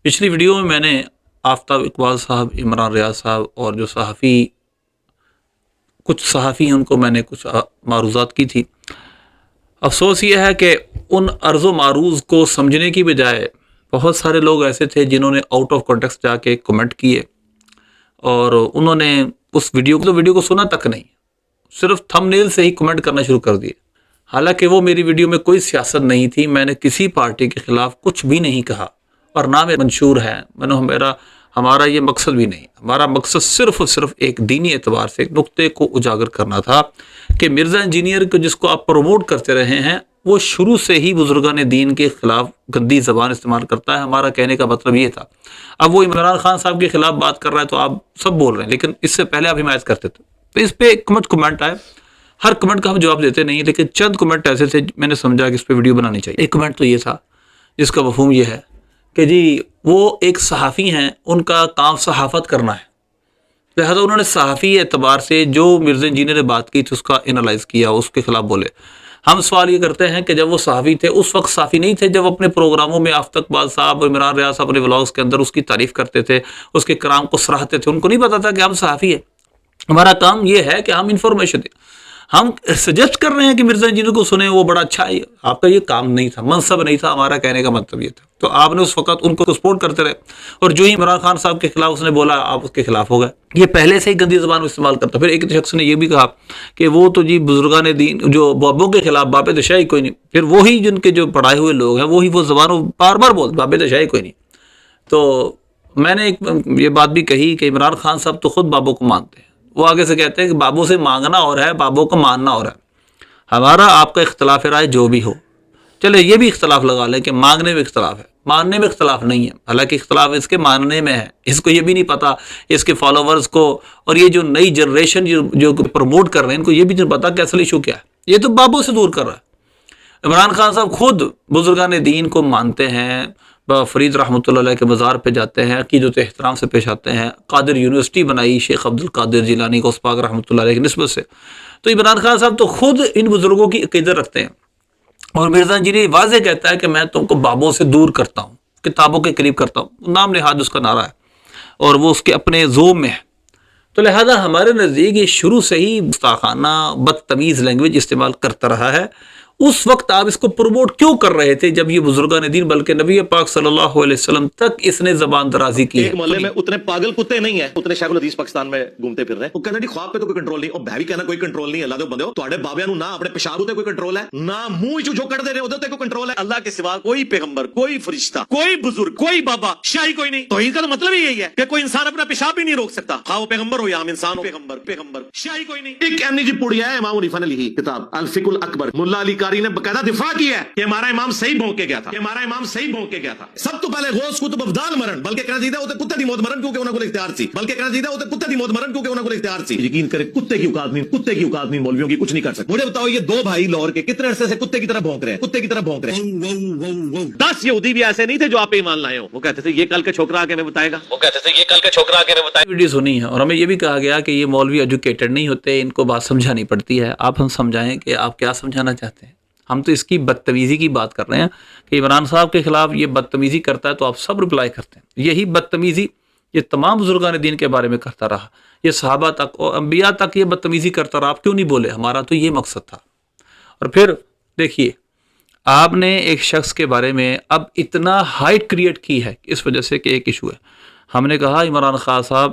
پچھلی ویڈیو میں نے آفتاب اقبال صاحب، عمران ریاض صاحب اور جو کچھ صحافی ہیں ان کو میں نے کچھ معروضات کی تھی۔ افسوس یہ ہے کہ ان عرض و معروض کو سمجھنے کی بجائے بہت سارے لوگ ایسے تھے جنہوں نے آؤٹ آف کانٹیکسٹ جا کے کمنٹ کیے، اور انہوں نے اس ویڈیو کو سنا تک نہیں، صرف تھم نیل سے ہی کمنٹ کرنا شروع کر دیے۔ حالانکہ وہ میری ویڈیو میں کوئی سیاست نہیں تھی، میں نے کسی پارٹی کے خلاف کچھ بھی نہیں کہا، اور نہ میں منشور ہے، ہمارا یہ مقصد بھی نہیں۔ ہمارا مقصد صرف اور صرف ایک دینی اعتبار سے ایک نقطے کو اجاگر کرنا تھا کہ مرزا انجینئر کو جس کو آپ پروموٹ کرتے رہے ہیں، وہ شروع سے ہی بزرگان دین کے خلاف گندی زبان استعمال کرتا ہے۔ ہمارا کہنے کا مطلب یہ تھا۔ اب وہ عمران خان صاحب کے خلاف بات کر رہا ہے تو آپ سب بول رہے ہیں، لیکن اس سے پہلے آپ حمایت کرتے تھے۔ تو اس پہ کمنٹ آئے، ہر کمنٹ کا ہم جواب دیتے نہیں، لیکن چند کمنٹ ایسے تھے میں نے سمجھا کہ اس پہ ویڈیو بنانی چاہیے۔ ایک کمنٹ تو یہ تھا جس کا مفہوم یہ ہے کہ جی وہ ایک صحافی ہیں، ان کا کام صحافت کرنا ہے، لہذا انہوں نے صحافی اعتبار سے جو مرزا انجینئر نے بات کی تھی اس کا انالائز کیا، اس کے خلاف بولے۔ ہم سوال یہ کرتے ہیں کہ جب وہ صحافی تھے اس وقت صحافی نہیں تھے، جب اپنے پروگراموں میں آفتاب اقبال صاحب اور عمران ریاض صاحب اپنے ولاگز کے اندر اس کی تعریف کرتے تھے، اس کے کرام کو سراہتے تھے، ان کو نہیں پتا تھا کہ ہم صحافی ہیں، ہمارا کام یہ ہے کہ ہم انفارمیشن دیں۔ ہم سجیسٹ کر رہے ہیں کہ مرزا انجینئر کو سنیں، وہ بڑا اچھا ہے، آپ کا یہ کام نہیں تھا، منصب نہیں تھا، ہمارا کہنے کا مطلب یہ تھا۔ تو آپ نے اس وقت ان کو سپورٹ کرتے رہے، اور جو ہی عمران خان صاحب کے خلاف اس نے بولا آپ اس کے خلاف ہو گئے۔ یہ پہلے سے ہی گندی زبان استعمال کرتا۔ پھر ایک شخص نے یہ بھی کہا کہ وہ تو جی بزرگان دین جو بابوں کے خلاف، باب دشاہی کوئی نہیں۔ پھر وہی جن کے جو پڑھائے ہوئے لوگ ہیں وہی وہ زبانوں بار بار بولتے باب دشاہی کوئی نہیں۔ تو میں نے یہ بات بھی کہی کہ عمران خان صاحب تو خود بابوں کو مانتے ہیں، وہ آگے سے کہتے ہیں کہ بابوں سے مانگنا اور ہے، بابوں کو ماننا اور ہے۔ ہمارا آپ کا اختلاف رائے جو بھی ہو، چلے یہ بھی اختلاف لگا لیں کہ مانگنے میں اختلاف ہے، ماننے میں اختلاف نہیں ہے، حالانکہ اختلاف اس کے ماننے میں ہے۔ اس کو یہ بھی نہیں پتا، اس کے فالوورز کو اور یہ جو نئی جنریشن جو پروموٹ کر رہے ہیں ان کو یہ بھی نہیں پتا کہ اصل ایشو کیا ہے۔ یہ تو بابوں سے دور کر رہا ہے۔ عمران خان صاحب خود بزرگان دین کو مانتے ہیں، فرید رحمۃ اللہ علیہ کے مزار پہ جاتے ہیں، عقیدت و احترام سے پیش آتے ہیں، قادر یونیورسٹی بنائی شیخ عبد القادر جیلانی کو پاک رحمۃ اللہ علیہ کی نسبت سے۔ تو عمران خان صاحب تو خود ان بزرگوں کی عقیدت رکھتے ہیں، اور مرزا انجینئر واضح کہتا ہے کہ میں تم کو بابوں سے دور کرتا ہوں، کتابوں کے قریب کرتا ہوں، نام نہاد اس کا نعرہ ہے، اور وہ اس کے اپنے ذوم میں ہے۔ تو لہذا ہمارے نزدیک یہ شروع سے ہی گستاخانہ بدتمیز لینگویج استعمال کرتا رہا ہے۔ اس وقت آپ اس کو پروموٹ کیوں کر رہے تھے جب یہ بزرگان دین بلکہ نبی پاک صلی اللہ علیہ وسلم تک اس نے زبان درازی کی ہے؟ ایک محلے میں اتنے پاگل کتے نہیں ہیں، اتنے شیخ الحدیث پاکستان میں گھومتے پھر رہے ہیں۔ وہ کہنا جی خواب پہ تو کوئی کنٹرول نہیں، اور میں بھی کہنا کوئی کنٹرول نہیں۔ اللہ دے بندے ہو، تواڈے بابیاں نو نہ اپنے پیشاب تے کوئی کنٹرول ہے، نہ منہ جو کڈ دے رہے اودے تے کوئی کنٹرول ہے۔ اللہ کے سوا کوئی پیغمبر، کوئی فرشتہ، کوئی بزرگ، کوئی بابا، شاہی کوئی نہیں۔ توحید کا مطلب ہی یہی ہے کہ کوئی انسان اپنا پیشاب ہی نہیں روک سکتا، خواہ وہ پیغمبر ہو یا عام انسان ہو۔ پیغمبر شاہی کوئی نہیں۔ ایک کہنی جی پڑیا ہے امام حنیفہ نے لکھی کتاب الفقہ الاکبر، ملا علی قاری نے باقاعدہ دفاع کیا ہے کہ ہمارا امام صحیح بھونک کے گیا تھا، سب تو پہلے غوث قطب افضال مرن، بلکہ کہنا چاہیے وہ کتے دی موت مرن کیونکہ انہوں کو اختیار سی، یقین کرے کتے کی اوقات نہیں مولویوں کی کچھ نہیں کر سکتے۔ مجھے بتاؤ یہ دو بھائی لاہور کے کتنے عرصے سے کتے کی طرح بھونک رہے ہیں؟ 10 یہودی بھی ایسے نہیں تھے جو آپ پہ ایمان لائے ہو، وہ کہتے تھے یہ کل کے چھوکرا آ کے ہمیں بتائے گا، ویڈیو سنی ہے، اور ہمیں یہ بھی کہا گیا کہ یہ مولوی ایجوکیٹڈ نہیں ہوتے، ان کو بات سمجھانی پڑتی ہے۔ آپ ہم سمجھائیں کہ آپ کیا سمجھانا چاہتے ہیں۔ ہم تو اس کی بدتمیزی کی بات کر رہے ہیں کہ عمران صاحب کے خلاف یہ بدتمیزی کرتا ہے تو آپ سب رپلائی کرتے ہیں۔ یہی بدتمیزی یہ تمام بزرگان دین کے بارے میں کرتا رہا، یہ صحابہ تک اور انبیاء تک یہ بدتمیزی کرتا رہا۔ آپ کیوں نہیں بولے؟ ہمارا تو یہ مقصد تھا۔ اور پھر دیکھیے آپ نے ایک شخص کے بارے میں اب اتنا ہائٹ کریٹ کی ہے اس وجہ سے کہ ایک ایشو ہے۔ ہم نے کہا عمران خان صاحب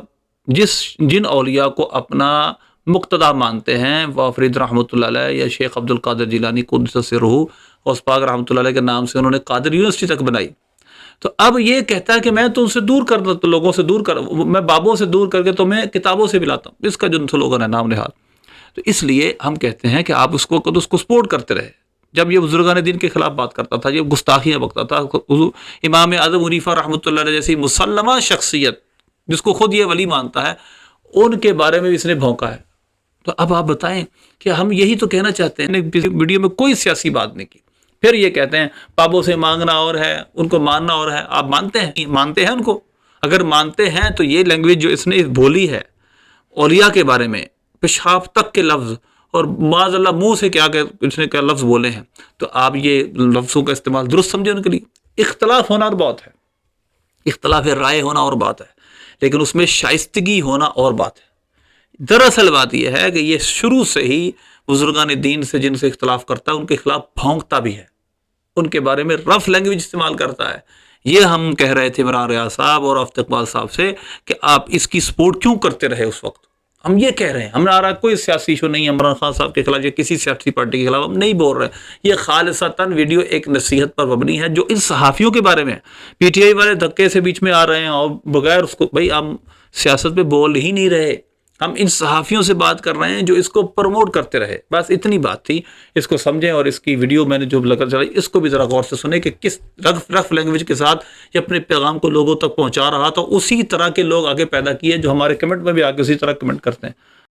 جن اولیاء کو اپنا مقتدا مانتے ہیں، وہ فرید رحمۃ اللہ علیہ یا شیخ عبد القادر جیلانی قدس سرہ غوث پاک رحمۃ اللہ علیہ کے نام سے انہوں نے قادر یونیورسٹی تک بنائی، تو اب یہ کہتا ہے کہ میں تو ان سے دور کر لوگوں سے دور کر، میں بابوں سے دور کر کے تو میں کتابوں سے ملاتا ہوں، اس کا جو سلوگن ہے نام نہاد۔ تو اس لیے ہم کہتے ہیں کہ آپ اس کو سپورٹ کرتے رہے۔ جب یہ بزرگان دین کے خلاف بات کرتا تھا، یہ گستاخیاں بکتا تھا، امام اعظم حنیفہ رحمۃ اللہ علیہ جیسی مسلمہ شخصیت جس کو خود یہ ولی مانتا ہے، ان کے بارے میں اس نے بھونکا ہے۔ تو اب آپ بتائیں کہ ہم یہی تو کہنا چاہتے ہیں، ویڈیو میں کوئی سیاسی بات نہیں کی۔ پھر یہ کہتے ہیں بابوں سے مانگنا اور ہے، ان کو ماننا اور ہے۔ آپ مانتے ہیں ان کو؟ اگر مانتے ہیں تو یہ لینگویج جو اس نے بولی ہے اولیاء کے بارے میں، پیشاب تک کے لفظ، اور معاذ اللہ منہ سے کیا کہ اس نے کیا لفظ بولے ہیں، تو آپ یہ لفظوں کا استعمال درست سمجھے ان کے لیے؟ اختلاف ہونا بہت ہے، اختلاف رائے ہونا اور بات ہے، لیکن اس میں شائستگی ہونا اور بات ہے۔ دراصل بات یہ ہے کہ یہ شروع سے ہی بزرگان دین سے جن سے اختلاف کرتا ہے ان کے خلاف بھونکتا بھی ہے، ان کے بارے میں رف لینگویج استعمال کرتا ہے۔ یہ ہم کہہ رہے تھے عمران ریاض صاحب اور آفتاب اقبال صاحب سے کہ آپ اس کی سپورٹ کیوں کرتے رہے اس وقت۔ ہم یہ کہہ رہے ہیں، ہمارا کوئی سیاسی ایشو نہیں ہے عمران خان صاحب کے خلاف یا کسی سیاسی پارٹی کے خلاف، ہم نہیں بول رہے۔ یہ خالصتاً ویڈیو ایک نصیحت پر مبنی ہے جو ان صحافیوں کے بارے میں پی ٹی آئی والے دھکے سے بیچ میں آ رہے ہیں اور بغیر اس کو، بھائی ہم سیاست پہ بول ہی نہیں رہے، ہم ان صحافیوں سے بات کر رہے ہیں جو اس کو پروموٹ کرتے رہے، بس اتنی بات تھی۔ اس کو سمجھیں اور اس کی ویڈیو میں نے جو لگا چلائی اس کو بھی ذرا غور سے سنیں کہ کس رف لینگویج کے ساتھ یہ اپنے پیغام کو لوگوں تک پہنچا رہا تھا۔ اسی طرح کے لوگ آگے پیدا کیے جو ہمارے کمنٹ میں بھی آگے اسی طرح کمنٹ کرتے ہیں۔